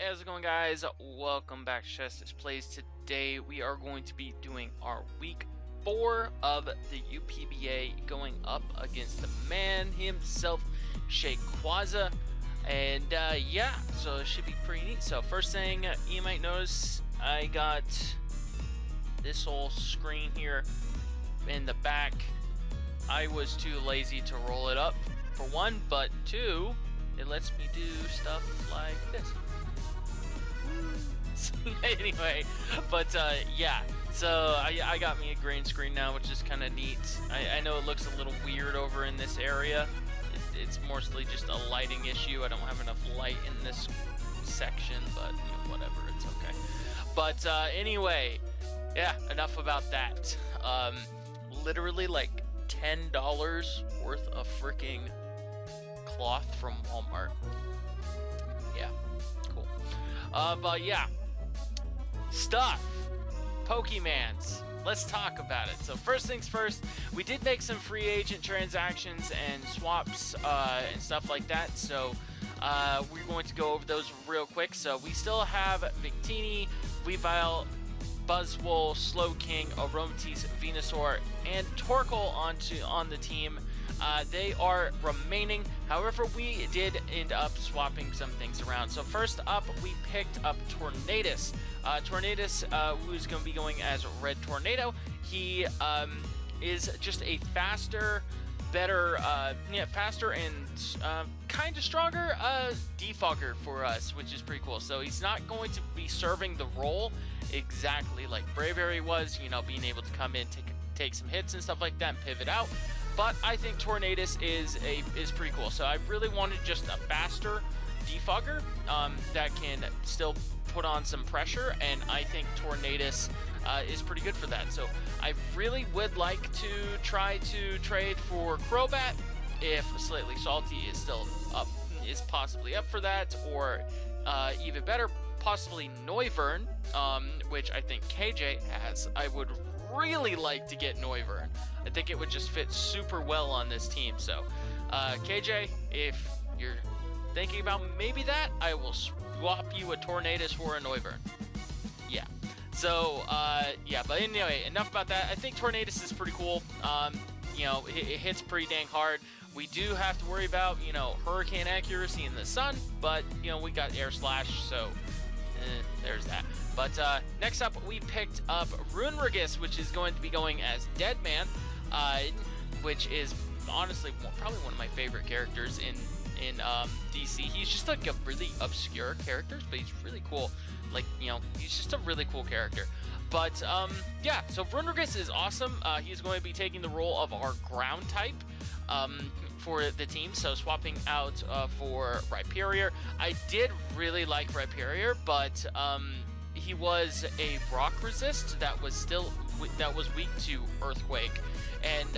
how's it going, guys? Welcome back to Justice Plays. Today we are going to be doing our week 4 of the UPBA, going up against the man himself, Shayquaza. And yeah, so it should be pretty neat. So first thing you might notice, I got this whole screen here in the back. I was too lazy to roll it up, for one, but two, it lets me do stuff like this. Anyway, but yeah, so I got me a green screen now, which is kind of neat. I know it looks a little weird over in this area. It's mostly just a lighting issue. I don't have enough light in this section, but you know, whatever, it's okay. But anyway, yeah, enough about that. Literally like $10 worth of freaking cloth from Walmart. Yeah, cool. But yeah, stuff, Pokemons. Let's talk about it. So first things first, we did make some free agent transactions and swaps and stuff like that. So we're going to go over those real quick. So we still have Victini, Weavile, Buzzwole, Slowking, Aromatisse, Venusaur, and Torkoal on the team. They are remaining. However, we did end up swapping some things around. So first up, we picked up Tornadus. Tornadus, who's going to be going as Red Tornado. He is just a faster, better, faster and kind of stronger defogger for us, which is pretty cool. So he's not going to be serving the role exactly like Braviary was, you know, being able to come in, take some hits and stuff like that, and pivot out. But I think Tornadus is pretty cool. So I really wanted just a faster defogger that can still put on some pressure, and I think Tornadus is pretty good for that. So I really would like to try to trade for Crobat if Slightly Salty is still up, is possibly up for that, or even better, possibly Noivern, which I think KJ has. I would really like to get Noivern. I think it would just fit super well on this team. So KJ, if you're thinking about maybe that, I will swap you a Tornadus for a Noivern. Yeah. So yeah, but anyway, enough about that. I think Tornadus is pretty cool. You know, it hits pretty dang hard. We do have to worry about, you know, hurricane accuracy in the sun, but you know, we got air slash, so there's that. But next up, we picked up Runerigus, which is going to be going as Deadman, which is honestly probably one of my favorite characters in DC. He's just like a really obscure character, but he's really cool. Like, you know, he's just a really cool character. But yeah, so Runerigus is awesome. He's going to be taking the role of our ground type for the team, so swapping out for Rhyperior. I did really like Rhyperior, but he was a rock resist that was weak to Earthquake, and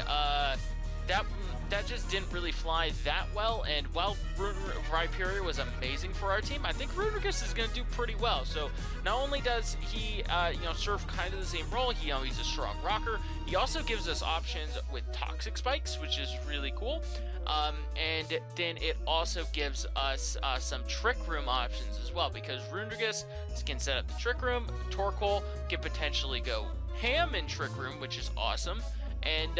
that just didn't really fly that well. And while Rhyperior was amazing for our team, I think Runerigus is going to do pretty well. So not only does he you know, serve kind of the same role, you know, he's a strong rocker, he also gives us options with Toxic Spikes, which is really cool. And then it also gives us some Trick Room options as well, because Runerigus can set up the Trick Room. Torkoal can potentially go ham in Trick Room, which is awesome. And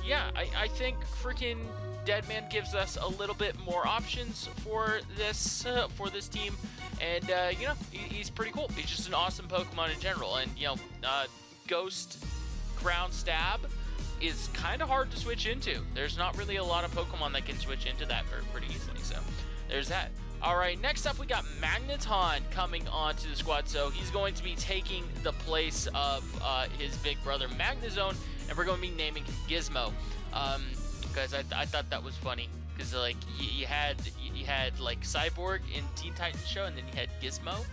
yeah, I think freaking Deadman gives us a little bit more options for this team, and you know, he's pretty cool. He's just an awesome Pokemon in general, and you know, Ghost, Ground Stab is kind of hard to switch into. There's not really a lot of Pokemon that can switch into that pretty easily, so there's that. Alright, next up we got Magneton coming onto the squad. So he's going to be taking the place of his big brother Magnezone, and we're going to be naming him Gizmo. Because I thought that was funny, because like you had like Cyborg in Teen Titans show, and then you had Gizmo,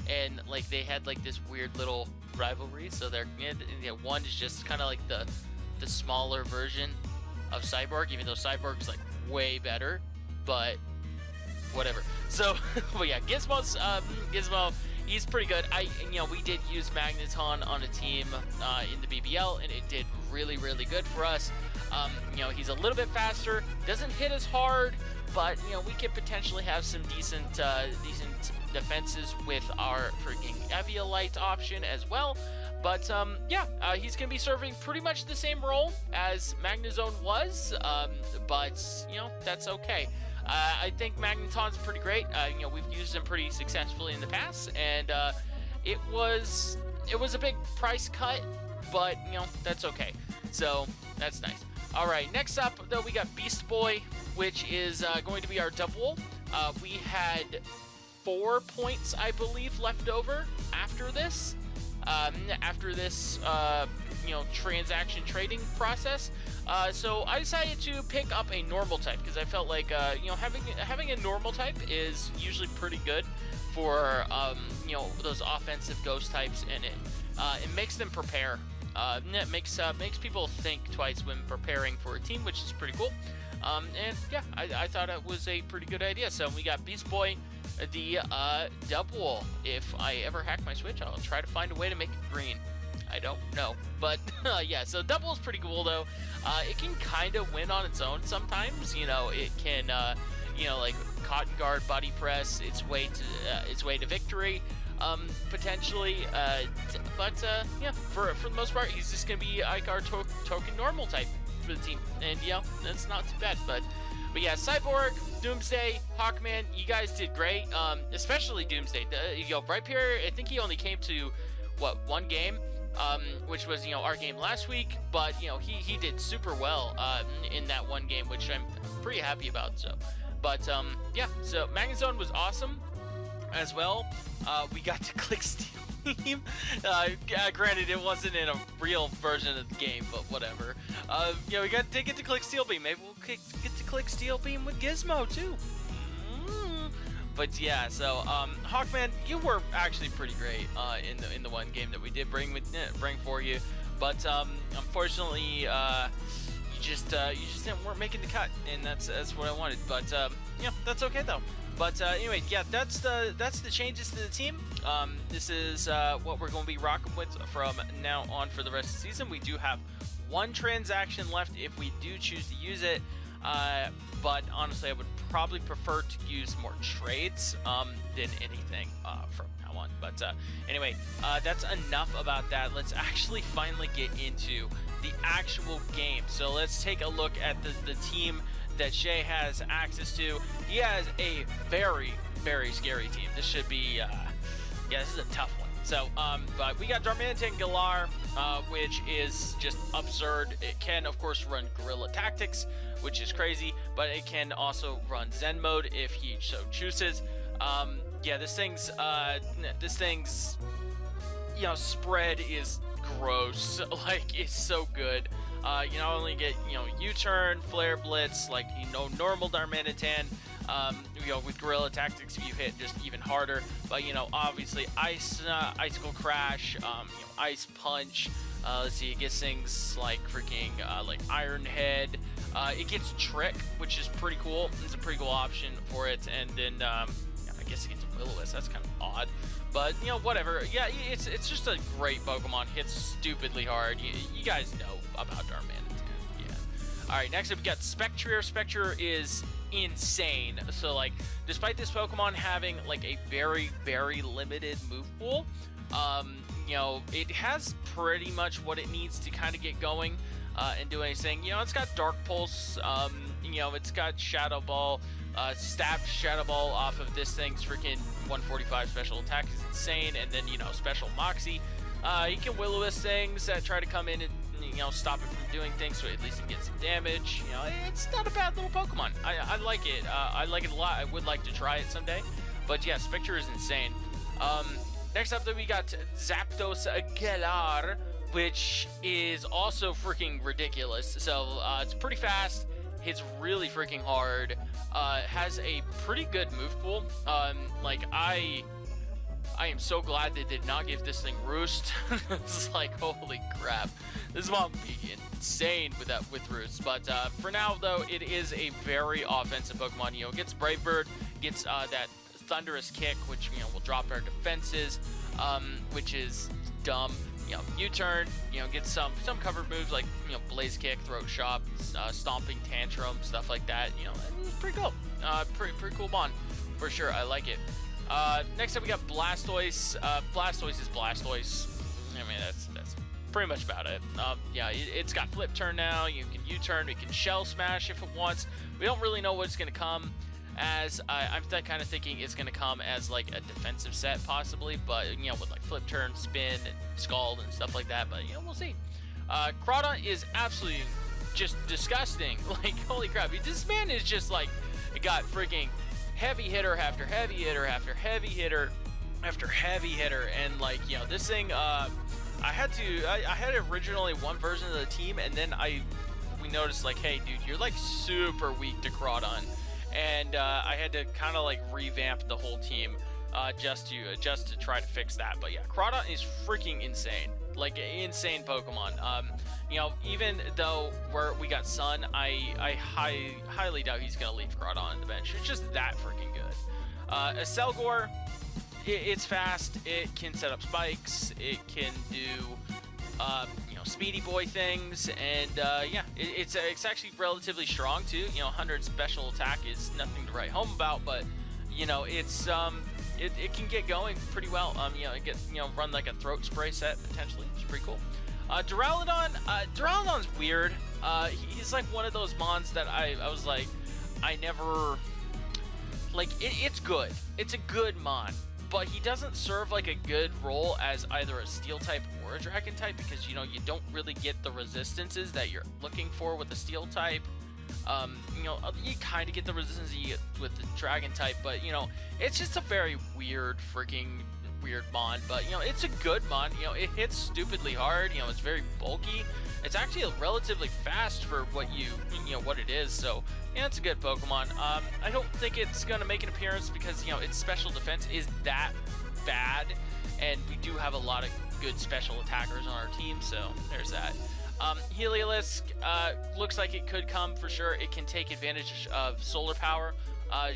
and like they had like this weird little rivalry. So they're, you know, one is just kind of like the smaller version of Cyborg, even though Cyborg's like way better, but whatever. So, but yeah, Gizmo, he's pretty good. We did use Magneton on a team in the BBL, and it did really, really good for us. He's a little bit faster, doesn't hit as hard, but we could potentially have some decent defenses with our freaking Eviolite option as well. But he's gonna be serving pretty much the same role as Magnezone was, but that's okay. I think Magneton's pretty great. We've used him pretty successfully in the past, and it was a big price cut, but that's okay. So that's nice. All right, next up though we got Beast Boy, which is going to be our double. We had 4 points, I believe, left over after this. Transaction trading process. So I decided to pick up a normal type because I felt like having a normal type is usually pretty good for those offensive ghost types, and it makes them prepare. It makes people think twice when preparing for a team, which is pretty cool. I thought it was a pretty good idea. So we got Beast Boy, the double. If I ever hack my Switch, I'll try to find a way to make it green. I don't know, but so double is pretty cool though. It can kind of win on its own sometimes. It can like Cotton Guard, Body Press its way to victory. Potentially, for the most part, he's just gonna be like our token normal type for the team, and that's not too bad. But yeah, Cyborg, Doomsday, Hawkman, you guys did great. Especially Doomsday. Right here, I think he only came to one game, which was our game last week. But he did super well in that one game, which I'm pretty happy about. So, but so Magnezone was awesome as well. We got to click Steel Beam. Granted, it wasn't in a real version of the game, but whatever. We got to get to click Steel Beam. Maybe we'll get to click Steel Beam with Gizmo too. But yeah, so Hawkman, you were actually pretty great in the one game that we did bring for you, but unfortunately you just weren't making the cut, and that's what I wanted. But that's okay though. But anyway, yeah, that's the changes to the team. This is what we're going to be rocking with from now on for the rest of the season. We do have one transaction left if we do choose to use it, but honestly, I would probably prefer to use more trades than anything from now on. But anyway, that's enough about that. Let's actually finally get into the actual game. So let's take a look at the team that Shay has access to. He has a very, very scary team. This should be, this is a tough one. So, but we got Darmanitan Galar, which is just absurd. It can, of course, run Guerrilla Tactics, which is crazy, but it can also run Zen Mode if he so chooses. This thing's spread is gross. Like, it's so good. You not only get U-turn, Flare Blitz, like normal Darmanitan. With Guerrilla Tactics, you hit just even harder. But obviously Icicle Crash, Ice Punch. Let's see, it gets things like freaking like Iron Head. It gets Trick, which is pretty cool. It's a pretty cool option for it. And then I guess it gets Will-O-Wisp. That's kind of odd. But whatever. Yeah, it's just a great Pokemon. Hits stupidly hard. You guys know about Darmanitan. Yeah. All right, next up we got Spectrier. Spectrier is insane. So like, despite this Pokemon having like a very, very limited move pool, it has pretty much what it needs to kind of get going and do anything. It's got Dark Pulse. It's got Shadow Ball. Stabbed Shadow Ball off of this thing's freaking 145 special attack is insane, and then special Moxie. You can Will-O-Wisp things that try to come in and stop it from doing things, so at least it gets some damage. It's not a bad little Pokemon. I like it. I like it a lot. I would like to try it someday. But yeah, Spectre is insane. Next up, we got Zapdos Galar, which is also freaking ridiculous. So it's pretty fast. Hits really freaking hard. Has a pretty good move pool. I am so glad they did not give this thing Roost. It's like, holy crap. This is what be insane with Roost. But for now, though, it is a very offensive Pokemon. It gets Brave Bird, gets that Thunderous Kick, which, you know, will drop our defenses, which is dumb. You know, U-turn, you know, get some covered moves like, you know, Blaze Kick, Throat Chop, Stomping Tantrum, stuff like that. You know, it's pretty cool. Pretty cool mon, for sure. I like it. Next up we got Blastoise. Blastoise is Blastoise. I mean, that's pretty much about it. Yeah, it's got Flip Turn now. You can U-turn. We can Shell Smash if it wants. We don't really know what's going to come as. I'm kind of thinking it's going to come as like a defensive set possibly, but, you know, with like Flip Turn, Spin, and Scald and stuff like that. But, you know, we'll see. Crawdon is absolutely just disgusting. Like, holy crap. This man is just like, it got freaking heavy hitter after heavy hitter after heavy hitter after heavy hitter. And like, you know, this thing, I had originally one version of the team, and then we noticed like, hey dude, you're like super weak to Crawdon, and I had to kind of like revamp the whole team just to try to fix that. But yeah, Crawdon is freaking insane, like insane Pokemon. You know, even though we got Sun, I highly doubt he's gonna leave Crawdon on the bench. It's just that freaking good. Acelgor, it's fast, it can set up spikes, it can do, you know, speedy boy things, and yeah, it's actually relatively strong too. You know, 100 special attack is nothing to write home about, but, you know, it's, it can get going pretty well. You know, run like a throat spray set potentially, which is pretty cool. Duraludon's weird. He's like one of those mons that I was like, I never, like, it's good. It's a good mon, but he doesn't serve like a good role as either a Steel type or a Dragon type, because, you know, you don't really get the resistances that you're looking for with the Steel type. You know, you kind of get the resistance you get with the Dragon type, but, you know, it's just a very weird mon. But, you know, it's a good mon. You know, it hits stupidly hard. You know, it's very bulky. It's actually relatively fast for what you know what it is. So, yeah, it's a good Pokemon. I don't think it's gonna make an appearance because, you know, its special defense is that bad, and we do have a lot of good special attackers on our team. So there's that. Heliolisk looks like it could come for sure. It can take advantage of solar power.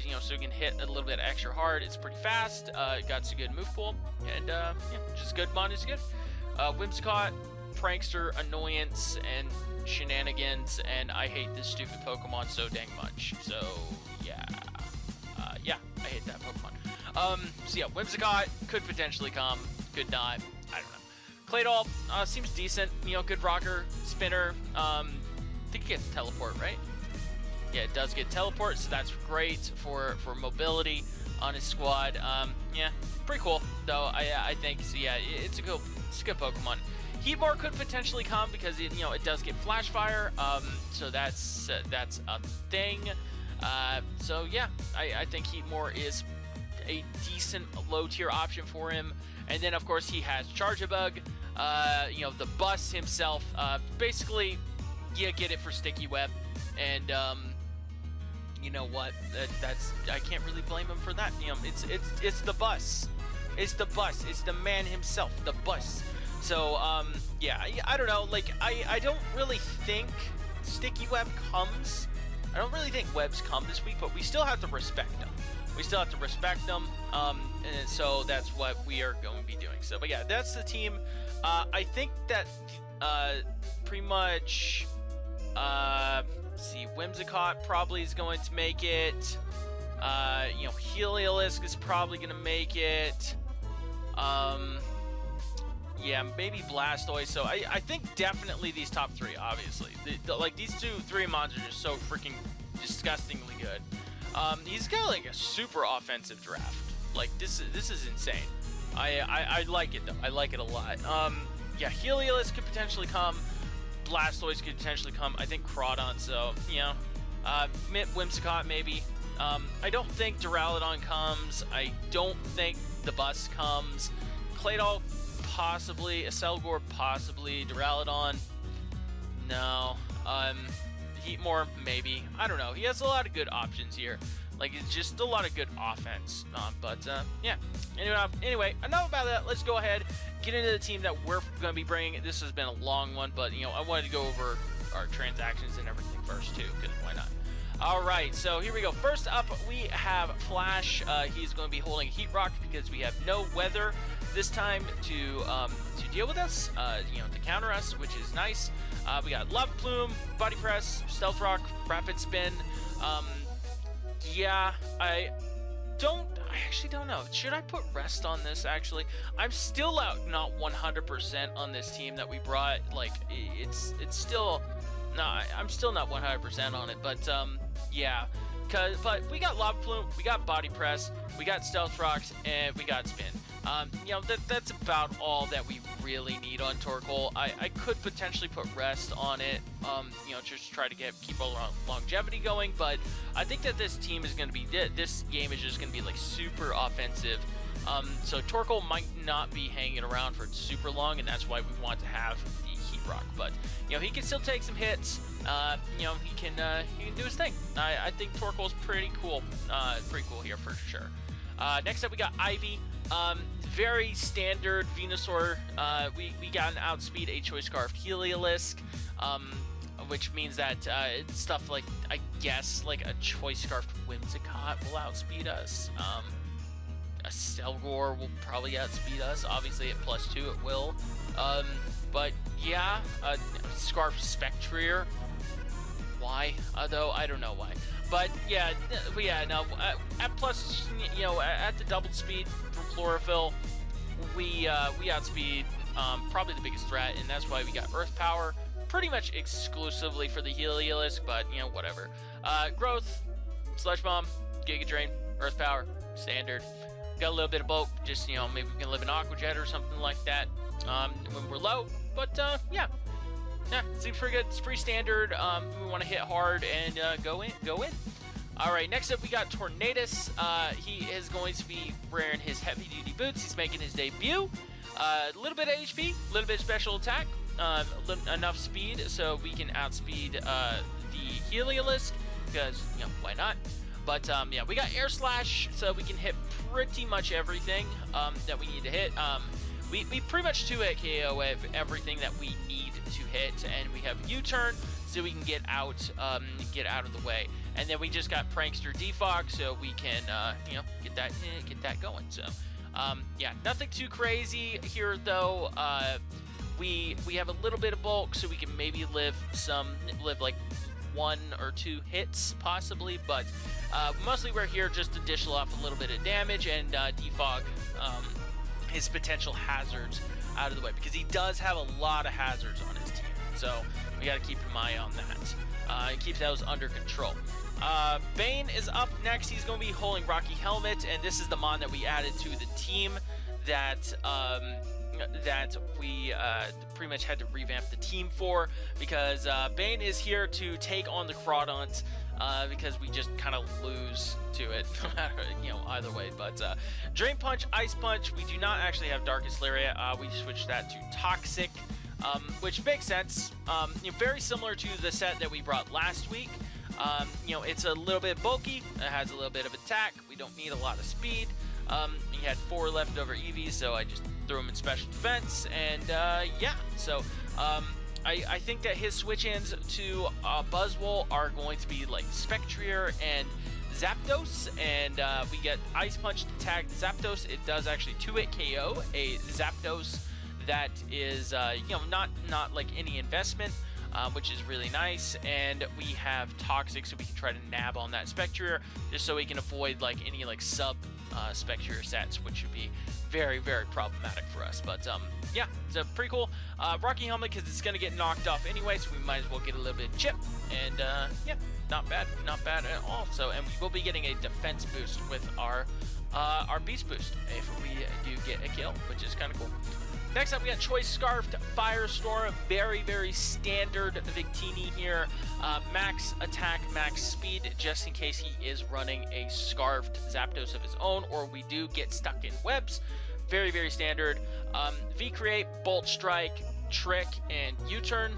You know, so it can hit a little bit extra hard. It's pretty fast. It got some good move pool, and yeah, just good mon is good. Whimsicott, prankster, annoyance, and shenanigans, and I hate this stupid Pokemon so dang much. So yeah, yeah, I hate that Pokemon. So yeah, Whimsicott could potentially come, could not. I don't know. Claydol seems decent. You know, good rocker, spinner. I think it gets teleport, right? Yeah, it does get teleport, so that's great for mobility on his squad. Yeah, pretty cool though. I think so. Yeah, it's a good Pokemon. Heatmore could potentially come because it, you know, it does get Flash Fire. So that's a thing. So yeah, I think Heatmore is a decent low tier option for him. And then of course he has Charjabug. You know, the bus himself. Basically, yeah, get it for Sticky Web, and you know what? That's I can't really blame him for that. You know, it's the bus. It's the bus. It's the man himself, the bus. So yeah, I don't know. Like I don't really think Sticky Web comes. I don't really think webs come this week, but we still have to respect them. We still have to respect them. And so that's what we are going to be doing. So, but yeah, that's the team. I think that pretty much. See, Whimsicott probably is going to make it. You know, Heliolisk is probably going to make it. Yeah, maybe Blastoise. So I think definitely these top three, obviously. Like, these three mons are just so freaking disgustingly good. He's got like a super offensive draft. Like, this is insane. I like it though. I like it a lot. Yeah, Heliolisk could potentially come. Blastoise could potentially come. I think Crawdon. So, you know, Whimsicott maybe. I don't think Duraludon comes. I don't think the bus comes. Claydol possibly. Acelgor possibly. Duraludon no. Heatmore maybe. I don't know. He has a lot of good options here. Like, it's just a lot of good offense. But yeah. Anyway, enough about that. Let's go ahead, get into the team that we're going to be bringing. This has been a long one, but, you know, I wanted to go over our transactions and everything first too, because why not? All right, so here we go. First up, we have Flash. He's going to be holding Heat Rock because we have no weather this time to deal with us, to counter us, which is nice. We got Lava Plume, Body Press, Stealth Rock, Rapid Spin. Yeah, I actually don't know. Should I put Rest on this, actually? I'm still not 100% on this team that we brought. Like, it's still... No, I'm still not 100% on it, but, yeah. But we got Lava Plume, we got Body Press, we got Stealth Rocks, and we got Spin. That's about all that we really need on Torkoal. I could potentially put Rest on it, just try to keep our longevity going, but I think that this team is going to be, this game is just going to be, like, super offensive. So Torkoal might not be hanging around for super long, and that's why we want to have the Heat Rock. But, he can still take some hits. He can do his thing. I think Torkoal's pretty cool here for sure. Next up, we got Ivy. Very standard Venusaur. We got an outspeed, a Choice Scarf Heliolisk, which means that stuff like, I guess, like a Choice Scarf Whimsicott will outspeed us. A Selgor will probably outspeed us. Obviously, at +2, it will. But yeah, Scarf Spectrier. Why? Though I don't know why. But yeah, no. At plus, at the doubled speed from Chlorophyll, we outspeed probably the biggest threat, and that's why we got Earth Power pretty much exclusively for the Heliolisk. But whatever. Growth, Sludge Bomb, Giga Drain, Earth Power, standard. Got a little bit of bulk, just maybe we can live in Aqua Jet or something like that when we're low. But yeah, seems pretty good. It's pretty standard. We want to hit hard and go in. All right, next up we got Tornadus. He is going to be wearing his heavy duty boots. He's making his debut. A little bit of HP, a little bit of special attack, enough speed so we can outspeed the Heliolisk because why not? But yeah, we got Air Slash, so we can hit pretty much everything that we need to hit. We pretty much 2-hit KO everything that we need to hit, and we have U-turn, so we can get out of the way. And then we just got Prankster Defog, so we can get that going. So yeah, nothing too crazy here though. We have a little bit of bulk, so we can maybe live like 1 or 2 hits possibly, but mostly we're here just to dish off a little bit of damage and defog his potential hazards out of the way, because he does have a lot of hazards on his team, so we got to keep an eye on that. And keep those under control. Bane is up next. He's going to be holding Rocky Helmet, and this is the mon that we added to the team that we pretty much had to revamp the team for, because Bane is here to take on the Crawdont, because we just kind of lose to it, either way. But Drain Punch, Ice Punch, we do not actually have Darkest Lariat. We switched that to Toxic, which makes sense. Very similar to the set that we brought last week. It's a little bit bulky. It has a little bit of attack. We don't need a lot of speed. He had 4 leftover EVs, so I just threw him in special defense, and yeah, so I think that his switch-ins to Buzzwole are going to be like Spectrier and Zapdos, and we get Ice Punch to tag Zapdos. It does actually 2-hit KO a Zapdos that is not like any investment, which is really nice. And we have Toxic, so we can try to nab on that Spectrier, just so we can avoid like any like sub Spectrier sets, which would be very, very problematic for us. But yeah, it's a pretty cool Rocky Helmet, because it's going to get knocked off anyway, so we might as well get a little bit of chip. And yeah, not bad at all. So, and we will be getting a defense boost with our Beast Boost if we do get a kill, which is kind of cool. Next up, we got Choice Scarfed Firestorm. Very, very standard Victini here. Max attack, max speed, just in case he is running a Scarfed Zapdos of his own, or we do get stuck in webs. Very, very standard. V-Create, Bolt Strike, Trick, and U-Turn.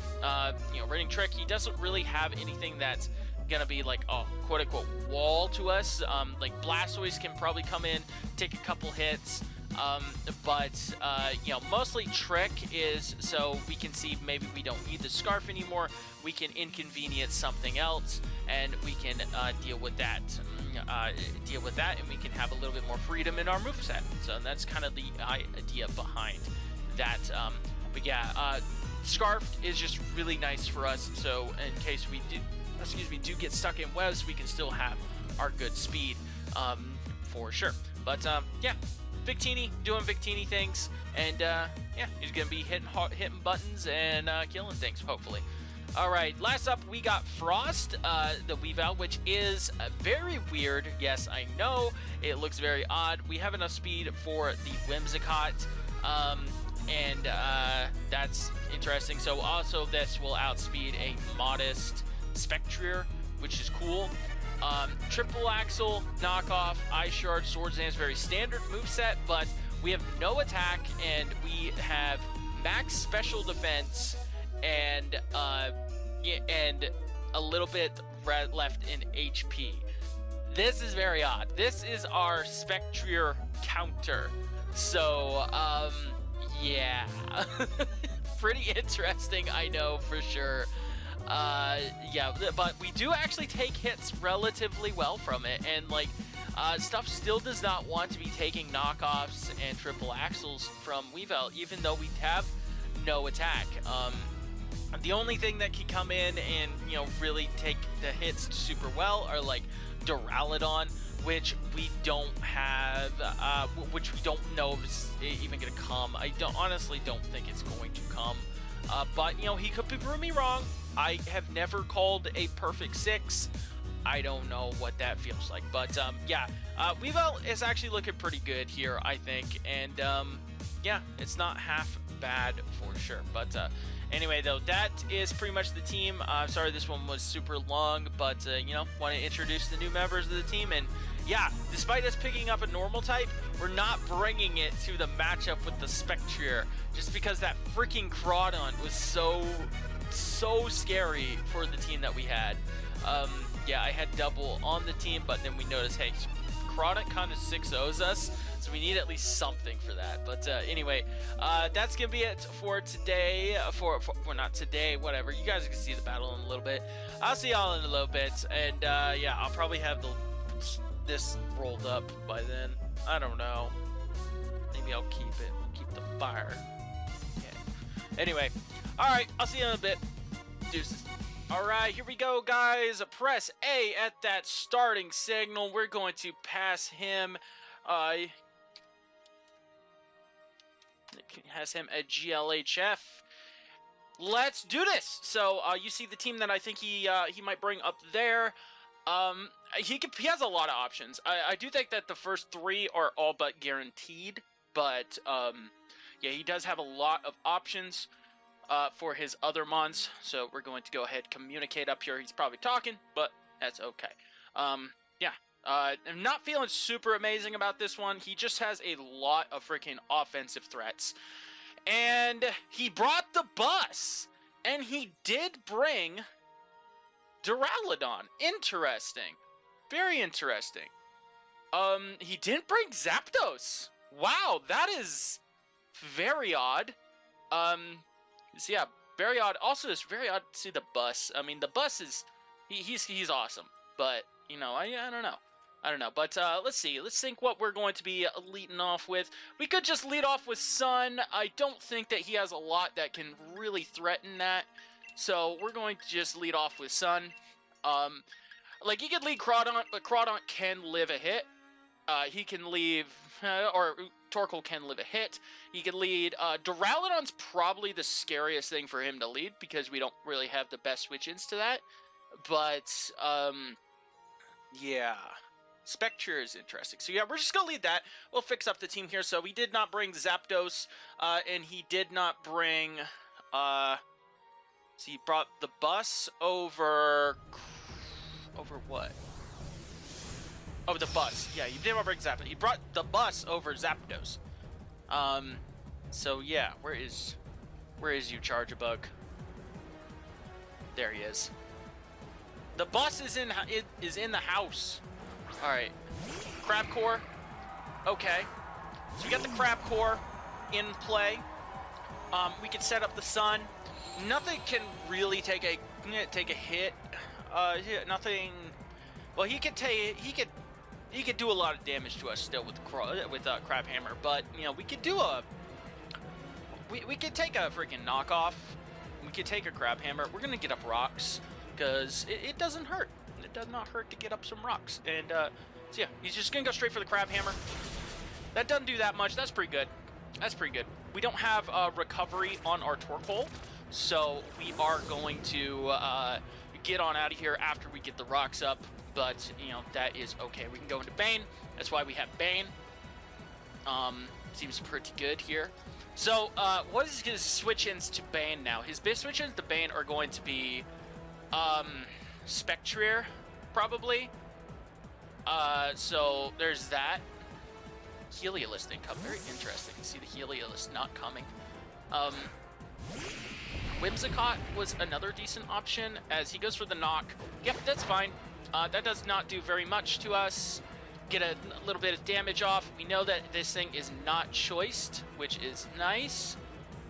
Running Trick, he doesn't really have anything that's gonna be like a quote-unquote wall to us. Like Blastoise can probably come in, take a couple hits. You know, mostly trick is so we can see maybe we don't need the scarf anymore. We can inconvenience something else, and we can deal with that. And we can have a little bit more freedom in our moveset. So that's kind of the idea behind that. But yeah, Scarfed is just really nice for us. So in case we do get stuck in webs, we can still have our good speed, for sure. But yeah, Victini doing Victini things, and yeah, he's gonna be hitting buttons and killing things, hopefully. All right, last up we got Frost, the Weavile, which is very weird. Yes, I know, it looks very odd. We have enough speed for the Whimsicott, and that's interesting. So also this will outspeed a modest Spectrier, which is cool. Triple Axle, knockoff, Ice Shard, Swords Dance, very standard moveset, but we have no attack, and we have max special defense, and a little bit left in HP. This is very odd. This is our Spectrier counter. So, yeah. Pretty interesting, I know, for sure. Yeah, but we do actually take hits relatively well from it, and like, stuff still does not want to be taking knockoffs and triple axles from Weavile, even though we have no attack. The only thing that can come in and, you know, really take the hits super well are like Duraludon, which we don't have, which we don't know if it's even gonna come. I honestly don't think it's going to come. But, you know, he could prove me wrong. I have never called a perfect 6. I don't know what that feels like. But, yeah, Weavile is actually looking pretty good here, I think. And, yeah, it's not half bad for sure. But, anyway, though, that is pretty much the team. Sorry this one was super long, but, you know, want to introduce the new members of the team. And, yeah, despite us picking up a normal type, we're not bringing it to the matchup with the Spectrier, just because that freaking Crawdon was so scary for the team that we had. Yeah, I had double on the team, but then we noticed, hey, Crawdon kind of 6-0s us, so we need at least something for that. But anyway, that's gonna be it for today. For not today, whatever. You guys can see the battle in a little bit. I'll see y'all in a little bit, and yeah, I'll probably have this rolled up by then. I don't know. Maybe I'll keep the fire. Yeah. Anyway, all right, I'll see you in a bit. Deuces. All right, here we go, guys. Press A at that starting signal. We're going to pass him. Has him a GLHF. Let's do this. So you see the team that I think he might bring up there. He has a lot of options. I do think that the first 3 are all but guaranteed, but yeah, he does have a lot of options for his other mons. So we're going to go ahead, communicate up here. He's probably talking, but that's okay. Yeah, I'm not feeling super amazing about this one. He just has a lot of freaking offensive threats, and he brought the bus, and he did bring Duraludon. Interesting. Very interesting. He didn't bring Zapdos. Wow, that is very odd. So yeah, very odd. Also, it's very odd to see the bus. I mean, the bus is, he's awesome. But, you know, I don't know. I don't know. But, let's see. Let's think what we're going to be leading off with. We could just lead off with Sun. I don't think that he has a lot that can really threaten that. So we're going to just lead off with Sun. Like, he could lead Crawdon, but Crawdon can live a hit. He can leave, or Torkoal can live a hit. He can lead, Duraludon's probably the scariest thing for him to lead, because we don't really have the best switch-ins to that. But, yeah. Spectrier is interesting. So yeah, we're just gonna lead that. We'll fix up the team here. So we did not bring Zapdos, and he did not bring, so he brought the bus over what? Oh, the bus. Yeah, he didn't bring Zapdos. He brought the bus over Zapdos. So yeah, where is you, Charjabug? There he is. The bus is in the house. All right, Crabcore. Okay. So we got the crab core in play. We can set up the sun. Nothing can really take a hit. Nothing. Well, he could do a lot of damage to us still with crab hammer, but you know we could do we could take a freaking knockoff. We could take a crab hammer. We're gonna get up rocks because it doesn't hurt. It does not hurt to get up some rocks. And so yeah, he's just gonna go straight for the crab hammer. That doesn't do that much. That's pretty good. That's pretty good. We don't have recovery on our Torkoal, so we are going to get on out of here after we get the rocks up. But you know that is okay. We can go into Bane. That's why we have Bane. Seems pretty good here. So what is his switch-ins to Bane now? His big switch-ins to Bane are going to be Spectrier, probably. So there's that. Heliolist income, very interesting to see the Heliolist not coming. Whimsicott was another decent option as he goes for the knock. Yep, that's fine. That does not do very much to us. Get a little bit of damage off. We know that this thing is not choiced, which is nice.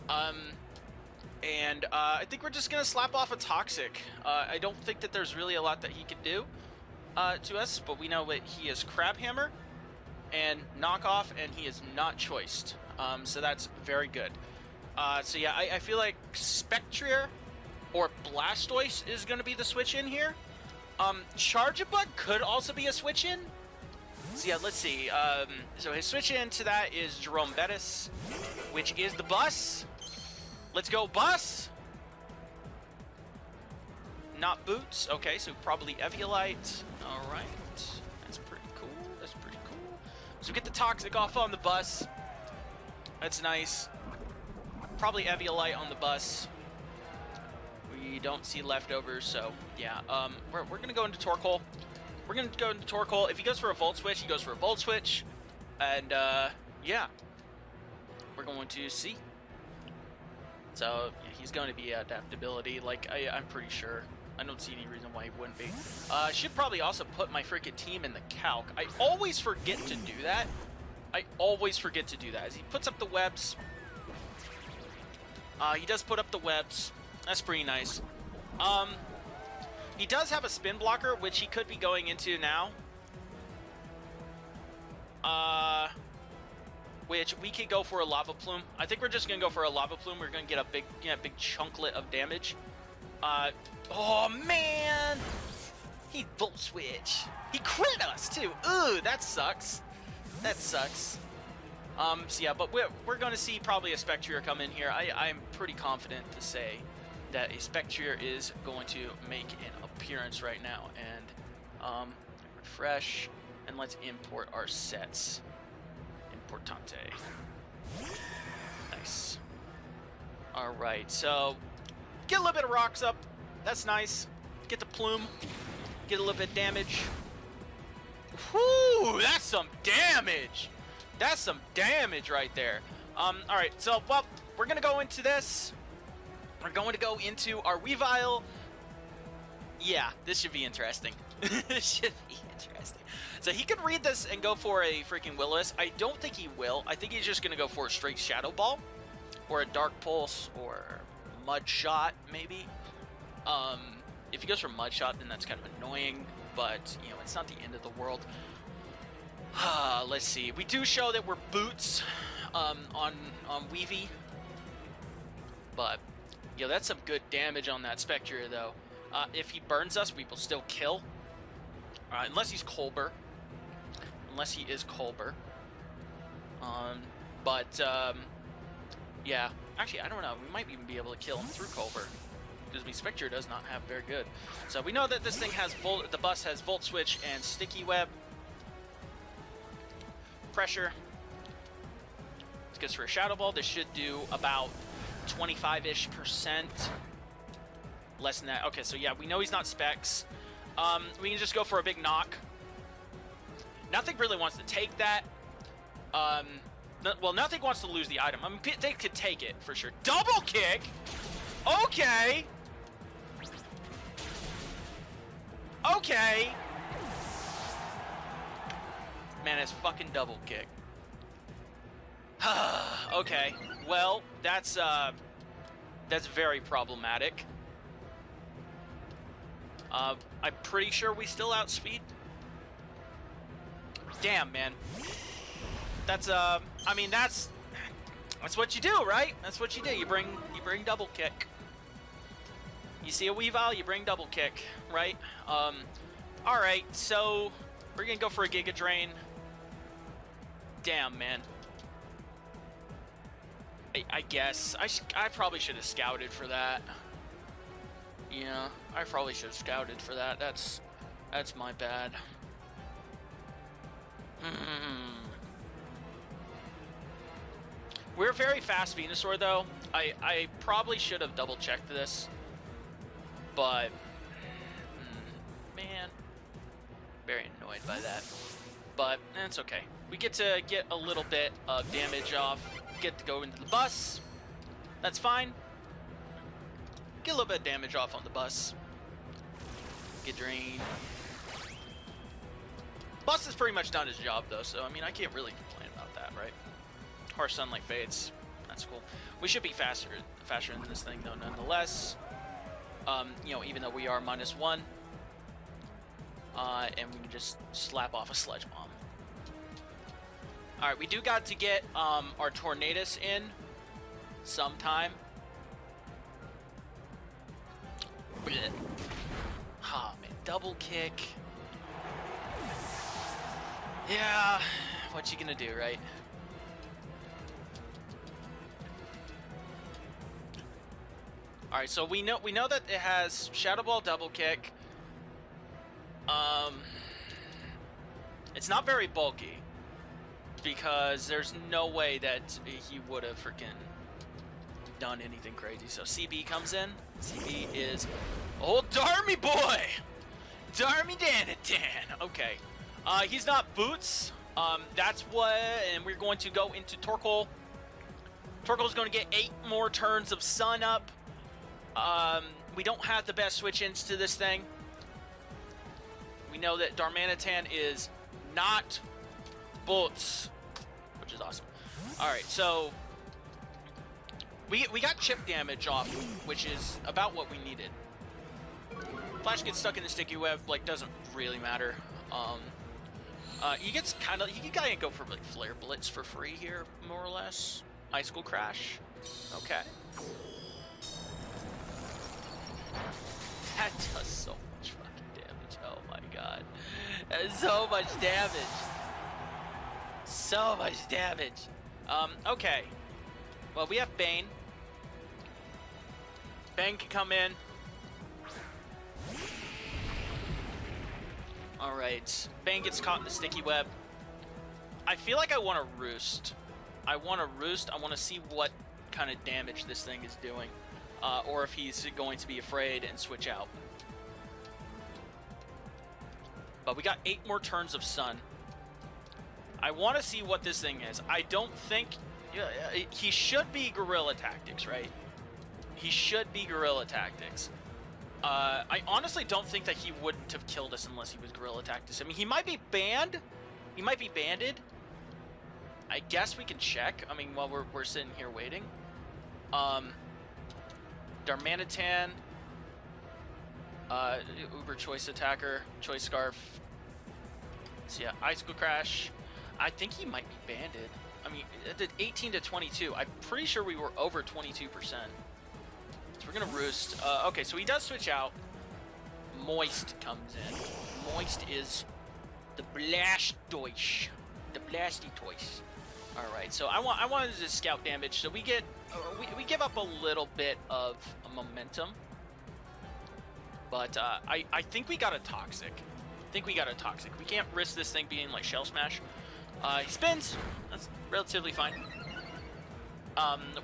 And I think we're just gonna slap off a Toxic. I don't think that there's really a lot that he can do to us, but we know that he is Crab Hammer and knockoff, and he is not choiced. So that's very good. So yeah, I feel like Spectrier or Blastoise is going to be the switch in here. Charjabug could also be a switch in. So yeah, let's see. So his switch in to that is Jerome Bettis, which is the bus. Let's go bus. Not boots. Okay, so probably Eviolite. All right. That's pretty cool. That's pretty cool. So get the Toxic off on the bus. That's nice. Probably Eviolite on the bus. We don't see leftovers, so yeah. We're gonna go into Torkoal. We're gonna go into Torkoal. If he goes for a Volt Switch, he goes for a Volt Switch. And yeah. We're going to see. So yeah, he's going to be adaptability, like I'm pretty sure. I don't see any reason why he wouldn't be. Should probably also put my freaking team in the calc. I always forget to do that. As he puts up the webs. He does put up the webs. That's pretty nice. He does have a spin blocker, which he could be going into now. Which we could go for a Lava Plume. I think we're just gonna go for a Lava Plume. We're gonna get a big chunklet of damage. Oh man! He Volt Switch. He crit us too. Ooh, that sucks. So yeah, but we're going to see probably a Spectrier come in here. I'm pretty confident to say that a Spectrier is going to make an appearance right now. And refresh, and let's import our sets. Importante. Nice. All right, so get a little bit of rocks up. That's nice. Get the plume. Get a little bit of damage. Whoo, that's some damage. That's some damage right there. All right, so, well, we're going to go into this. We're going to go into our Weavile. Yeah, this should be interesting. This should be interesting. So he could read this and go for a freaking Will-O-Wisp. I don't think he will. I think he's just going to go for a straight Shadow Ball or a Dark Pulse or Mud Shot, maybe. If he goes for Mud Shot, then that's kind of annoying, but, you know, it's not the end of the world. Let's see. We do show that we're boots on Weavy. But, yo, that's some good damage on that Spectrier, though. If he burns us, we will still kill. Unless he's Colbur. Unless he is Colbur. Yeah. Actually, I don't know. We might even be able to kill him through Colbur. Because Spectrier does not have very good. So we know that this thing has the bus has Volt Switch and Sticky Web. Pressure. This goes for a Shadow Ball. This should do about 25-ish%. Less than that. Okay, so yeah, we know he's not Specs. We can just go for a big knock. Nothing really wants to take that. Well, nothing wants to lose the item. I mean, they could take it for sure. Double kick. Okay. Okay. Man, it's fucking double kick. Okay, well, that's very problematic. I'm pretty sure we still outspeed. Damn, man. That's I mean, that's what you do, right? That's what you do. You bring double kick. You see a Weavile, you bring double kick, right? All right, so we're gonna go for a Giga Drain. Damn, man. I guess I probably should have scouted for that. Yeah, I probably should have scouted for that. That's my bad. We're very fast Venusaur though. I probably should have double checked this, but man, very annoyed by that. But that's okay. We get to get a little bit of damage off. Get to go into the bus. That's fine. Get a little bit of damage off on the bus. Get drained. Bus has pretty much done his job though, so I mean I can't really complain about that, right? Harsh Sunlight fades. That's cool. We should be faster than this thing though, nonetheless. You know, even though we are -1, and we can just slap off a Sludge Bomb. All right, we do got to get our Tornadus in sometime. Ah, man, double kick. Yeah, what you gonna do, right? All right, so we know that it has Shadow Ball, double kick. It's not very bulky because there's no way that he would have freaking done anything crazy. So CB comes in. CB is old Darmy boy, Darmy Danitan. Okay, he's not Boots. That's what, and we're going to go into Torkoal. Torkoal's going to get 8 more turns of Sun up. We don't have the best switch-ins to this thing. We know that Darmanitan is not Boots, which is awesome. All right, so we got chip damage off, which is about what we needed. Flash gets stuck in the sticky web, like doesn't really matter. He gets kind of, he gotta go for like Flare Blitz for free here, more or less. Icicle Crash, okay. That does so much fucking damage. Oh my god, that is so much damage. So much damage. Okay. Well, we have Bane. Bane can come in. Alright. Bane gets caught in the sticky web. I feel like I want to roost. I want to see what kind of damage this thing is doing. Or if he's going to be afraid and switch out. But we got 8 more turns of Sun. I want to see what this thing is. I don't think... he should be Guerrilla Tactics, right? He should be Guerrilla Tactics. I honestly don't think that he wouldn't have killed us unless he was Guerrilla Tactics. I mean, he might be banned. He might be banded. I guess we can check. I mean, while we're sitting here waiting. Darmanitan. Uber Choice Attacker. Choice Scarf. So yeah, Icicle Crash. I think he might be banded. I mean, it did 18 to 22. I'm pretty sure we were over 22%. So we're gonna roost. Okay, so he does switch out. Moist comes in. Moist is the Blastoise. The Blastoise. All right, so I wanted to scout damage. So we get we give up a little bit of momentum, but I think we got a Toxic. We can't risk this thing being like Shell Smash. He spins. That's relatively fine.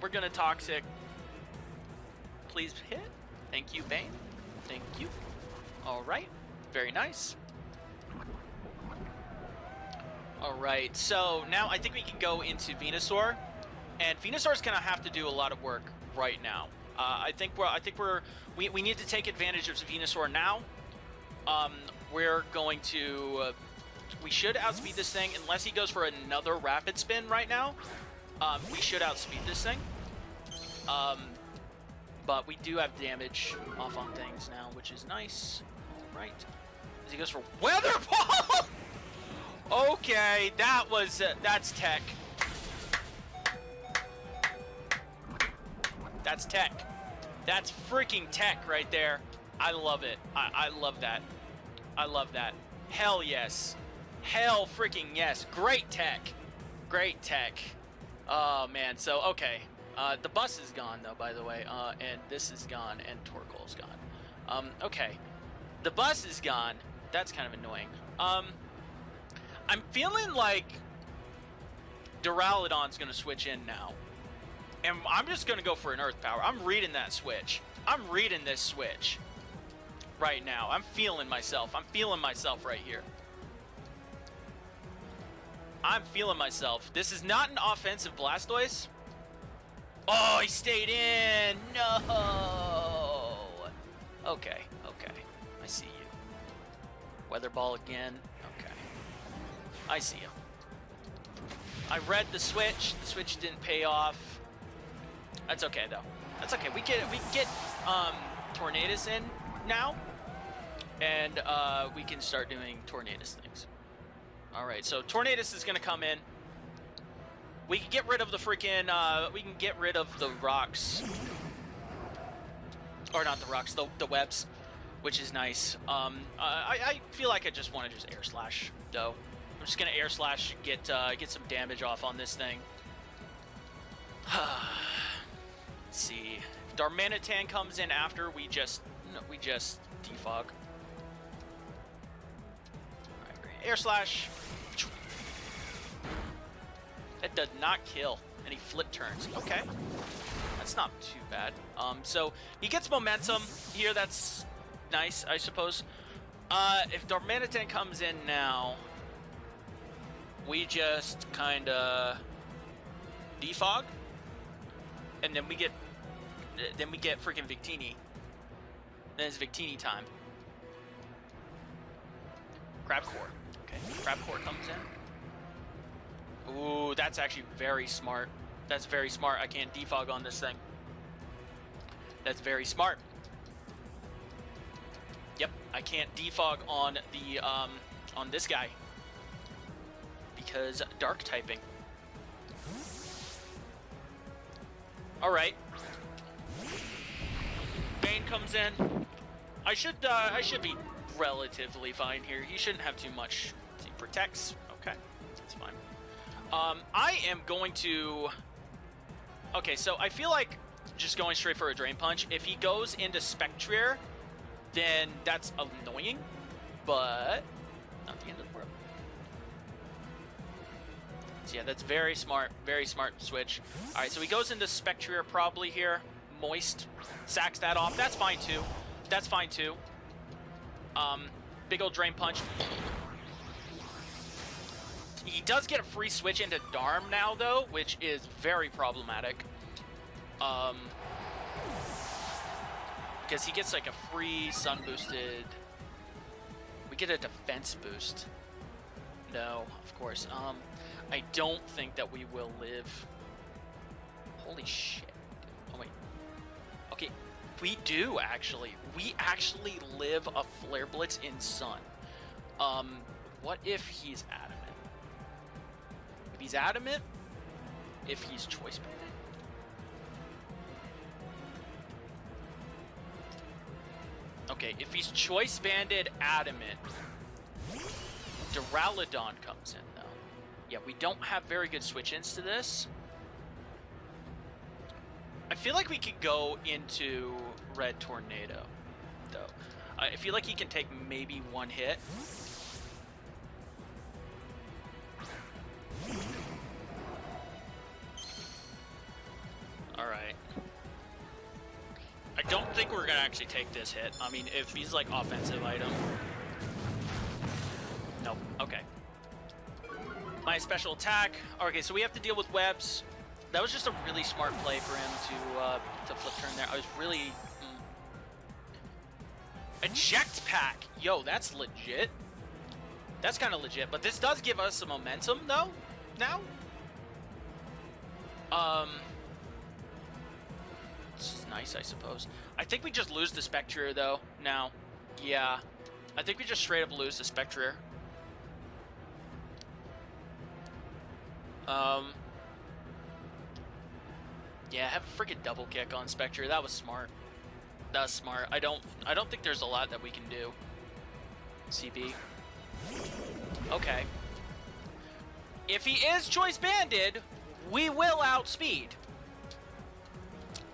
We're gonna Toxic. Please hit. Thank you, Bane. Thank you. All right. Very nice. All right. So now I think we can go into Venusaur, and Venusaur's gonna have to do a lot of work right now. I think we need to take advantage of Venusaur now. We're going to. We should outspeed this thing unless he goes for another Rapid Spin right now. We should outspeed this thing. But we do have damage off on things now, which is nice. All right. As he goes for Weather Ball! Okay, that's tech. That's tech. That's freaking tech right there. I love it. I love that. I love that. Hell yes. Hell freaking yes. Great tech. Great tech. Oh, man. So, okay. The bus is gone, though, by the way. And this is gone, and Torkoal's gone. Okay. The bus is gone. That's kind of annoying. I'm feeling like Duraludon's going to switch in now. And I'm just going to go for an Earth Power. I'm reading that switch. I'm reading this switch right now. I'm feeling myself. I'm feeling myself right here. I'm feeling myself. This is not an offensive Blastoise. Oh, he stayed in. No. Okay. Okay. I see you. Weather Ball again. Okay. I see you. I read the switch. The switch didn't pay off. That's okay though. That's okay. We get Tornadus in now, and we can start doing Tornadus things. All right. So Tornadus is gonna come in. We can get rid of the freaking. We can get rid of the rocks, or not the rocks, the webs, which is nice. I feel like I just want to just Air Slash though. I'm just gonna Air Slash, get some damage off on this thing. Let's see. If Darmanitan comes in after, we just defog. All right, great. Air Slash. That does not kill, and he flip turns. Okay, that's not too bad. So he gets momentum here. That's nice, I suppose. If Darmanitan comes in now, we just kind of defog, and then we get freaking Victini. Then it's Victini time. Crabcore. Okay, Crabcore comes in. Ooh, that's actually very smart. That's very smart. I can't defog on this thing. That's very smart. Yep, I can't defog on the on this guy because dark typing. All right. Bane comes in. I should be relatively fine here. He shouldn't have too much. He protects. Okay, that's fine. I am going to... Okay, so I feel like just going straight for a Drain Punch. If he goes into Spectrier, then that's annoying, but not the end of the world. So yeah, that's very smart switch. All right, so he goes into Spectrier probably here. Moist, sacks that off. That's fine too. That's fine too. Big old Drain Punch. He does get a free switch into Darm now, though, which is very problematic. Because he gets like a free Sun Boosted. We get a defense boost. No, of course. I don't think that we will live. Holy shit. Oh, wait. Okay, we do, actually. We actually live a Flare Blitz in Sun. What if he's adamant? If he's adamant, if he's choice banded. Okay, if he's choice banded adamant, Duraludon comes in though. Yeah, we don't have very good switch-ins to this. I feel like we could go into Red Tornado though. I feel like he can take maybe one hit. Alright. I don't think we're gonna actually take this hit. I mean, if he's like offensive item. Nope. Okay. My special attack. Okay, so we have to deal with webs. That was just a really smart play for him to flip turn there. I was really... Eject Pack! Yo, that's legit. That's kind of legit, but this does give us some momentum, though, now. This is nice, I suppose. I think we just lose the Spectrier, though, now. Yeah. I think we just straight up lose the Spectrier. Yeah, have a freaking double kick on Spectrier. That was smart. That was smart. I don't think there's a lot that we can do. CB. Okay. If he is choice banded, we will outspeed.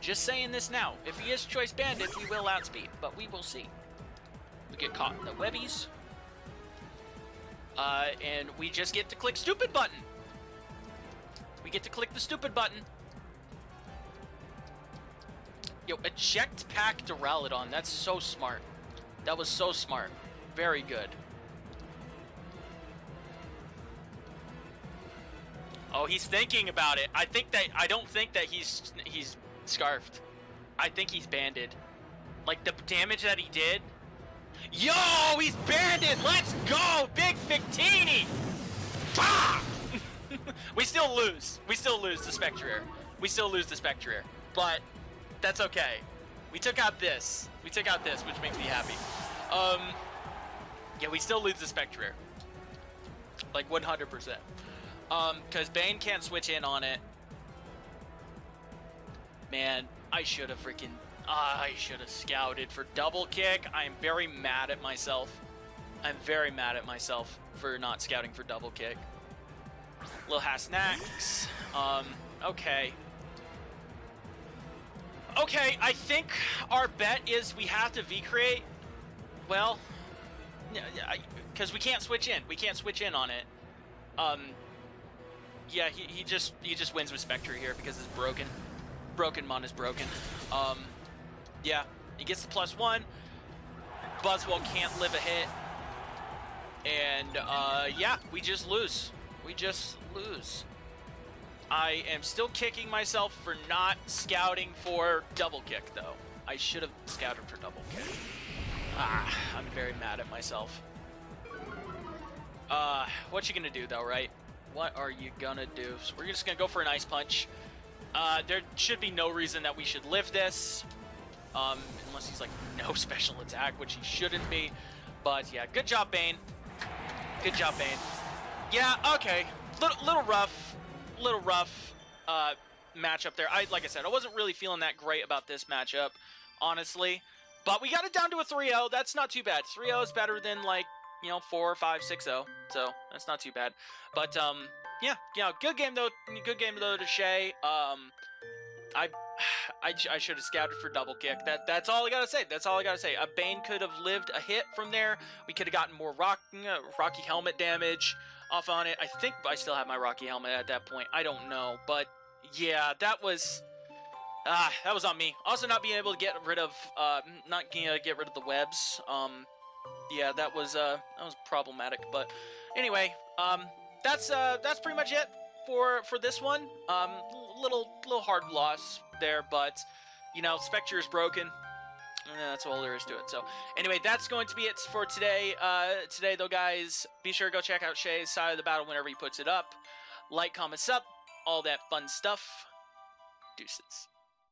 Just saying this now. If he is choice banded, we will outspeed, but we will see. We get caught in the webbies. And we just get to click stupid button. We get to click the stupid button. Yo, eject pack Duraludon. That's so smart. That was so smart. Very good. Oh, he's thinking about it. I don't think that he's scarfed. I think he's banded. Like the damage that he did. Yo, he's banded. Let's go, Big Victini. Ah! We still lose. We still lose the Spectrier. We still lose the Spectrier. But that's okay. We took out this. We took out this, which makes me happy. Yeah, we still lose the Spectrier. Like 100%. Because Bane can't switch in on it. Man, I should have freaking... I should have scouted for double kick. I'm very mad at myself. I'm very mad at myself for not scouting for double kick. Lil Hasnacks. Okay. Okay, I think our bet is we have to V-create. Well, because we can't switch in. We can't switch in on it. Yeah, he just wins with Spectre here because it's broken. Broken Mon is broken. Yeah, he gets the +1. Buzzwole can't live a hit. And yeah, we just lose. We just lose. I am still kicking myself for not scouting for double kick, though. I should have scouted for double kick. Ah, I'm very mad at myself. What you gonna do, though, right? What are you gonna do? So we're just gonna go for an Ice Punch. There should be no reason that we should live this. Unless he's like no special attack, which he shouldn't be. But yeah, good job, Bane. Good job, Bane. Yeah, okay. Little rough matchup there. Like I said, I wasn't really feeling that great about this matchup, honestly. But we got it down to a 3-0. That's not too bad. 3-0 is better than, like, you know, 4, 5, 6-0. So that's not too bad. But yeah, good game though. Good game though to Shay. I should have scouted for double kick. That's all I gotta say. That's all I gotta say. A Bane could have lived a hit from there. We could have gotten more Rocky Helmet damage off on it. I think I still have my Rocky Helmet at that point. I don't know, but yeah, that was on me. Also, not being able to get rid of the webs. Yeah, that was problematic. But anyway, that's pretty much it for this one. Little hard loss there, but you know, Spectre is broken. That's all there is to it. So anyway, that's going to be it for today. Today though, guys, be sure to go check out Shay's side of the battle whenever he puts it up. Like, comment, sub, all that fun stuff. Deuces.